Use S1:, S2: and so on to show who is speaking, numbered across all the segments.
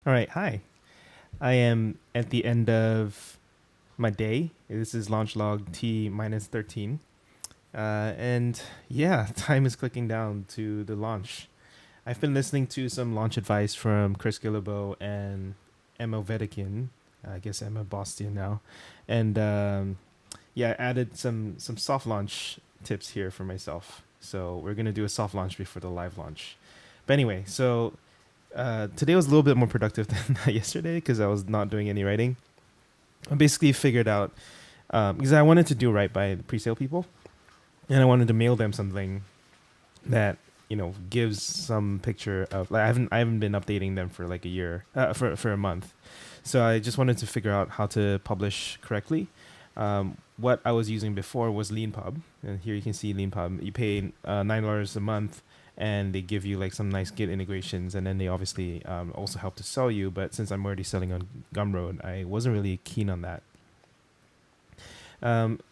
S1: All right, hi. I am at the end of my day. This is launch log T minus 13. And yeah, time is clicking down to the launch. I've been listening to some launch advice from Chris Gillibo and Emma Vedikian. I guess Emma Bostian now. And yeah, I added some soft launch tips here for myself. So we're going to do a soft launch before the live launch. But anyway, so today was a little bit more productive than yesterday because I was not doing any writing. I basically figured out because I wanted to do right by the pre-sale people, and I wanted to mail them something that gives some picture of like I haven't been updating them for like a year for a month, so I just wanted to figure out how to publish correctly. What I was using before was LeanPub, and here you can see LeanPub. You pay $9 a month, and they give you like some nice Git integrations, and then they obviously also help to sell you. But since I'm already selling on Gumroad, I wasn't really keen on that.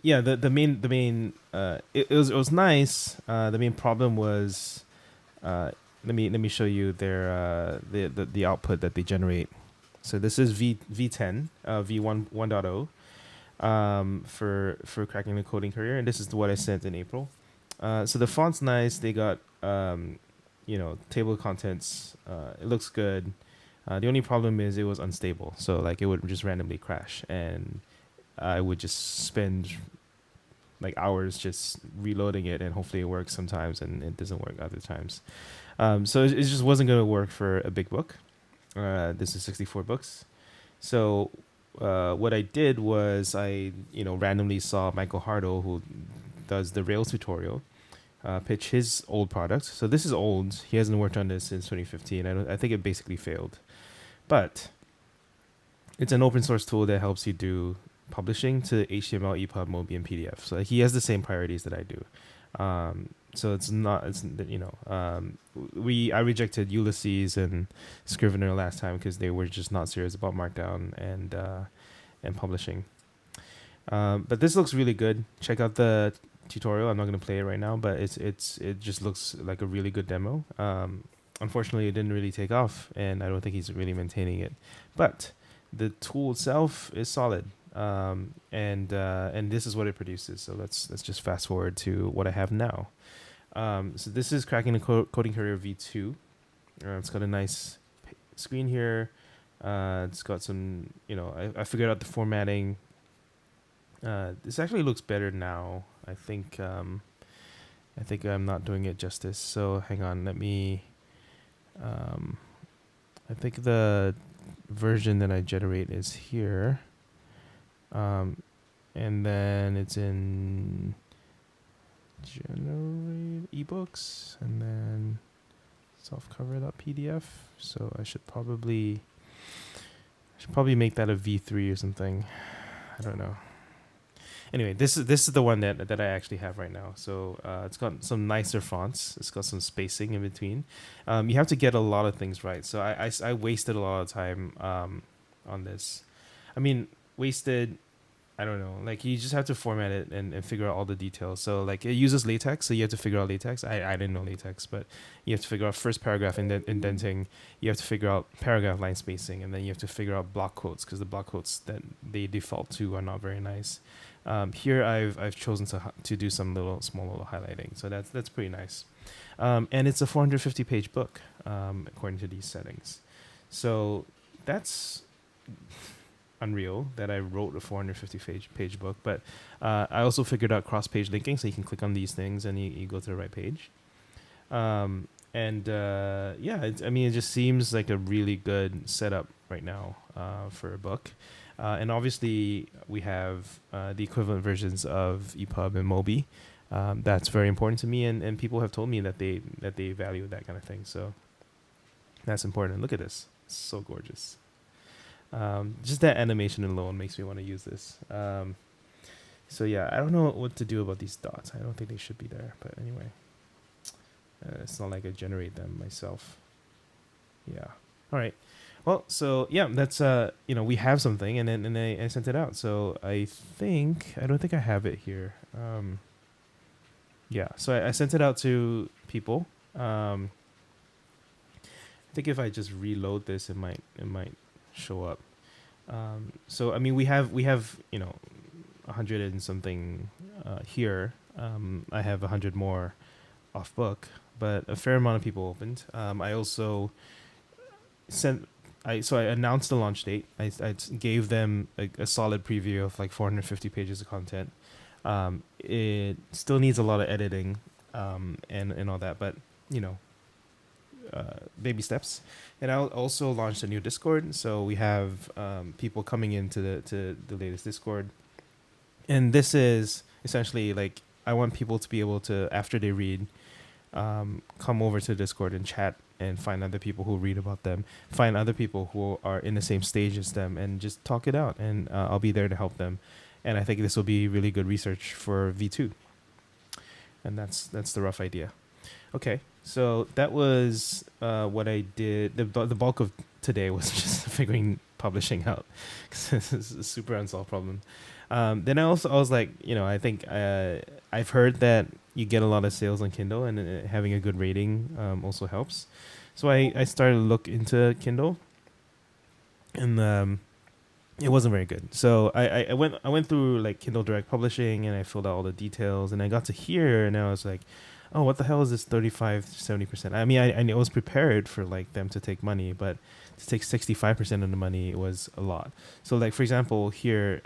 S1: Yeah, it was nice. The main problem was let me show you their the output that they generate. So this is V10 V1 1.0 for cracking the coding career, and this is what I sent in April. So the font's nice. They got table of contents. It looks good. The only problem is it was unstable, so like it would just randomly crash, and I would just spend like hours just reloading it, and hopefully it works sometimes, and it doesn't work other times. So it just wasn't going to work for a big book. This is 64 books. So what I did was I randomly saw Michael Hardo, who does the Rails tutorial, pitch his old product. So this is old. He hasn't worked on this since 2015. I think it basically failed, but it's an open source tool that helps you do publishing to HTML, EPUB, MOBI, and PDF. So he has the same priorities that I do. So it's not, I rejected Ulysses and Scrivener last time because they were just not serious about Markdown and publishing. But this looks really good. Check out the tutorial. I'm not going to play it right now, but it just looks like a really good demo. Unfortunately, it didn't really take off, and I don't think he's really maintaining it. But the tool itself is solid. And this is what it produces. So let's just fast forward to what I have now. So this is cracking the coding career V2. It's got a nice screen here. It's got some, I figured out the formatting. This actually looks better now. I think I'm not doing it justice. So hang on, let me. I think the version that I generate is here. And then it's in generate ebooks and then softcover.pdf. So I should probably make that a V3 or something. I don't know. Anyway, this is the one that I actually have right now. So it's got some nicer fonts. It's got some spacing in between. You have to get a lot of things right. So I wasted a lot of time on this. I mean, wasted, I don't know. Like you just have to format it and figure out all the details. So like it uses LaTeX, so you have to figure out LaTeX. I didn't know LaTeX, but you have to figure out first paragraph indenting. You have to figure out paragraph line spacing, and then you have to figure out block quotes because the block quotes that they default to are not very nice. Here I've chosen to do some small little highlighting, so that's pretty nice. And it's a 450 page book according to these settings. So that's unreal that I wrote a 450 page book, but I also figured out cross page linking, so you can click on these things and you go to the right page. It just seems like a really good setup right now for a book. And obviously we have the equivalent versions of EPUB and MOBI. That's very important to me, and people have told me that they value that kind of thing. So that's important. Look at this. It's so gorgeous. Just that animation alone makes me want to use this. So yeah, I don't know what to do about these dots. I don't think they should be there, but anyway, it's not like I generate them myself. Yeah. All right. Well, so yeah, that's we have something, and then I sent it out. So I don't think I have it here. Yeah. So I sent it out to people. think if I just reload this, it might show up. So I mean, we have 100 and something here. I have 100 more off book, but a fair amount of people opened. I also sent. I announced the launch date. I gave them a solid preview of like 450 pages of content. It still needs a lot of editing, and all that, but you know, baby steps. And I also launched a new Discord, so we have people coming into the latest Discord, and this is essentially like I want people to be able to, after they read, come over to Discord and chat and find other people who read about them, find other people who are in the same stage as them, and just talk it out. And I'll be there to help them. And I think this will be really good research for V2. And that's the rough idea. Okay, so that was what I did. The bulk of today was just figuring publishing out, because this is a super unsolved problem. Then I was like, I think I've heard that you get a lot of sales on Kindle, and having a good rating also helps. So I started to look into Kindle, and it wasn't very good. So I went through like Kindle Direct Publishing, and I filled out all the details, and I got to here, and I was like, oh, what the hell is this 35 to 70%? I mean, I was prepared for like them to take money, but to take 65% of the money was a lot. So like, for example, here,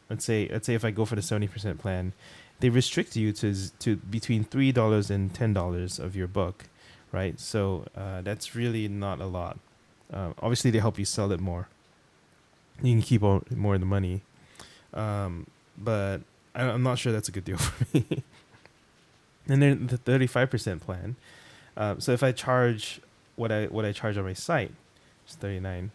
S1: let's say if I go for the 70% plan, they restrict you to between $3 and $10 of your book, right? So that's really not a lot. Obviously, they help you sell it more. You can keep more of the money, but I'm not sure that's a good deal for me. And then the 35% plan. So if I charge what I charge on my site, it's $39.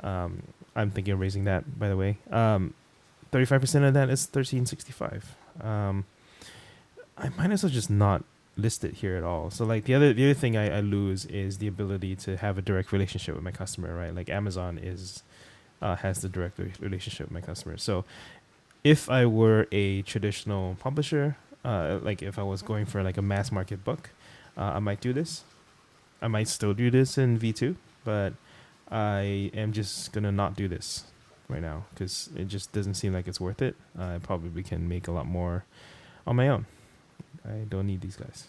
S1: I'm thinking of raising that, by the way. 35% of that is $13.65. I might as well just not list it here at all. So like the other thing I lose is the ability to have a direct relationship with my customer, right? Like Amazon has the direct relationship with my customer. So if I were a traditional publisher, like if I was going for like a mass market book, I might do this. I might still do this in V2, but I am just gonna not do this right now because it just doesn't seem like it's worth it. I probably can make a lot more on my own. I don't need these guys.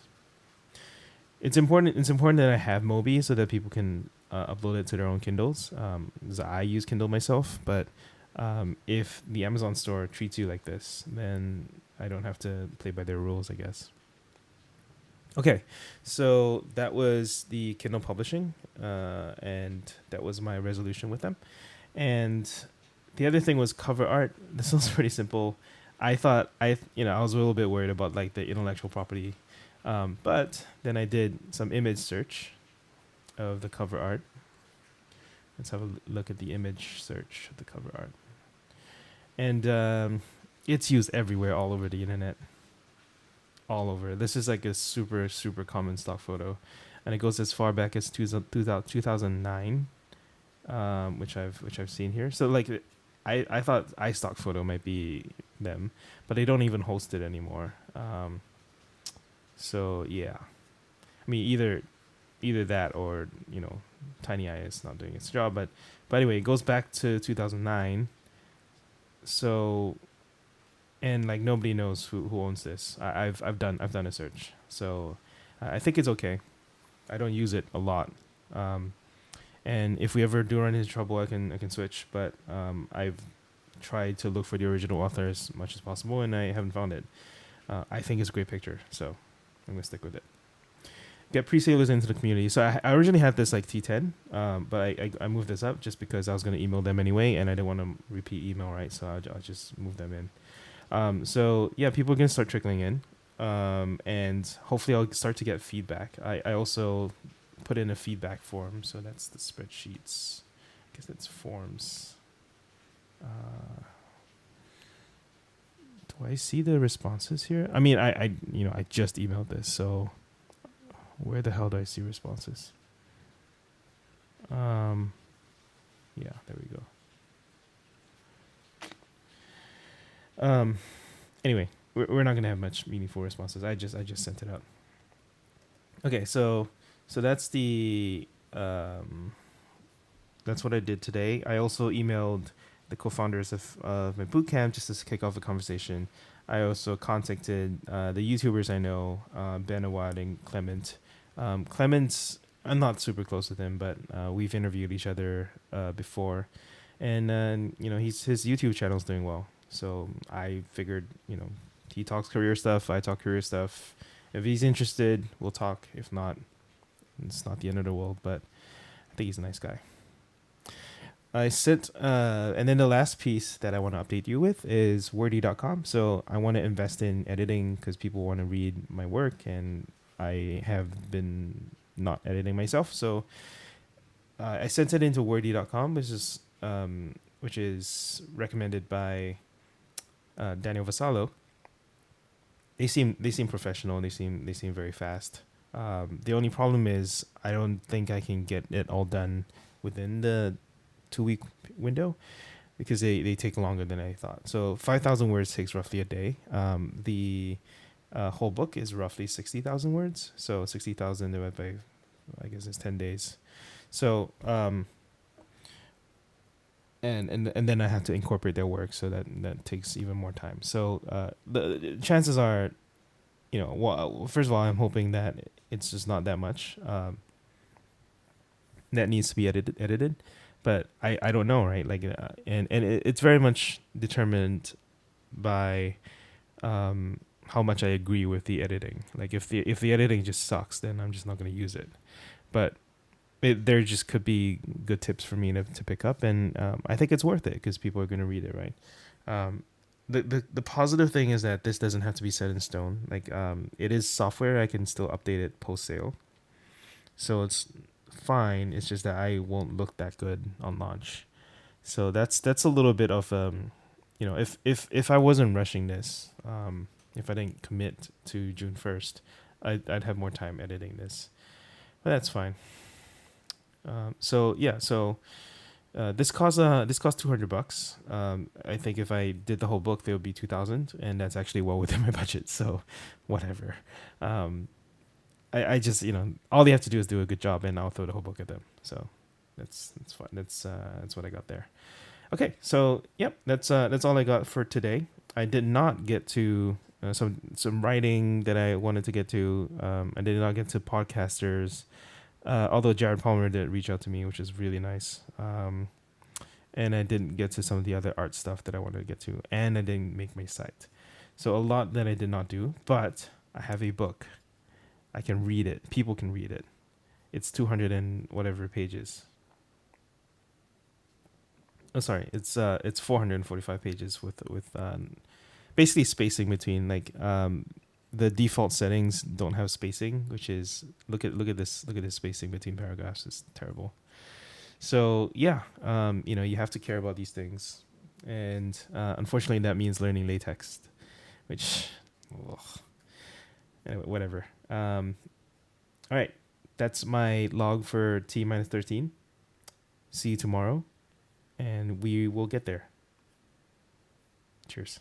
S1: It's important. It's important that I have Mobi so that people can upload it to their own Kindles. Because I use Kindle myself, but if the Amazon store treats you like this, then I don't have to play by their rules, I guess. Okay, so that was the Kindle publishing, and that was my resolution with them. And the other thing was cover art. This was pretty simple. I thought I was a little bit worried about like the intellectual property, but then I did some image search of the cover art. Let's have a look at the image search of the cover art, and it's used everywhere, all over the internet. All over. This is like a super common stock photo, and it goes as far back as 2009, which I've seen here. So like, I thought iStock Photo might be them, but they don't even host it anymore. So yeah, I mean either that or TinyEye is not doing its job. But anyway, it goes back to 2009. So. And like nobody knows who owns this. I've done a search, so I think it's okay. I don't use it a lot, and if we ever do run into trouble, I can switch. But I've tried to look for the original author as much as possible, and I haven't found it. I think it's a great picture, so I'm gonna stick with it. Get pre-salers into the community. So I originally had this like T10, but I moved this up just because I was gonna email them anyway, and I didn't want to repeat email, right? So I'll just move them in. So yeah, people can start trickling in, and hopefully I'll start to get feedback. I also put in a feedback form, so that's the spreadsheets. I guess that's forms. Do I see the responses here? I mean, I just emailed this, so where the hell do I see responses? Yeah, there we go. Anyway, we're not gonna have much meaningful responses. I just sent it out. Okay, so that's the um, that's what I did today. I also emailed the co-founders of my bootcamp just to kick off a conversation. I also contacted the YouTubers I know, Ben Awad and Clement. Clement's, I'm not super close with him, but we've interviewed each other before, and his YouTube channel's doing well. So I figured, he talks career stuff, I talk career stuff. If he's interested, we'll talk. If not, it's not the end of the world. But I think he's a nice guy. I sent, and then the last piece that I want to update you with is wordy.com. So I want to invest in editing because people want to read my work, and I have been not editing myself. So I sent it into wordy.com, which is recommended by Daniel Vassallo. They seem professional. They seem very fast. The only problem is I don't think I can get it all done within the 2 week window because they take longer than I thought. So 5,000 words takes roughly a day. The whole book is roughly 60,000 words. So 60,000 divided by, I guess it's 10 days. So and then I have to incorporate their work, so that takes even more time. So the chances are, well, first of all, I'm hoping that it's just not that much that needs to be edited, but I don't know, right? Like, it's very much determined by how much I agree with the editing. Like, if the editing just sucks, then I'm just not going to use it. But there just could be good tips for me to pick up, and I think it's worth it because people are going to read it, right? The positive thing is that this doesn't have to be set in stone. Like, it is software. I can still update it post sale, so it's fine. It's just that I won't look that good on launch. So that's a little bit of if I wasn't rushing this, if I didn't commit to June 1st, I'd have more time editing this, but that's fine. So yeah, this costs $200. I think if I did the whole book, there would be 2,000, and that's actually well within my budget. So, whatever. I just all they have to do is do a good job, and I'll throw the whole book at them. So, that's fine. That's what I got there. Okay, so yep, that's all I got for today. I did not get to some writing that I wanted to get to. I did not get to podcasters. Although Jared Palmer did reach out to me, which is really nice. And I didn't get to some of the other art stuff that I wanted to get to. And I didn't make my site. So a lot that I did not do. But I have a book. I can read it. People can read it. It's 200 and whatever pages. Oh, sorry. It's 445 pages with basically spacing between the default settings don't have spacing, which is look at this spacing between paragraphs is terrible. So yeah, you have to care about these things, and unfortunately that means learning LaTeX, which anyway, whatever. All right, that's my log for T-13. See you tomorrow, and we will get there. Cheers.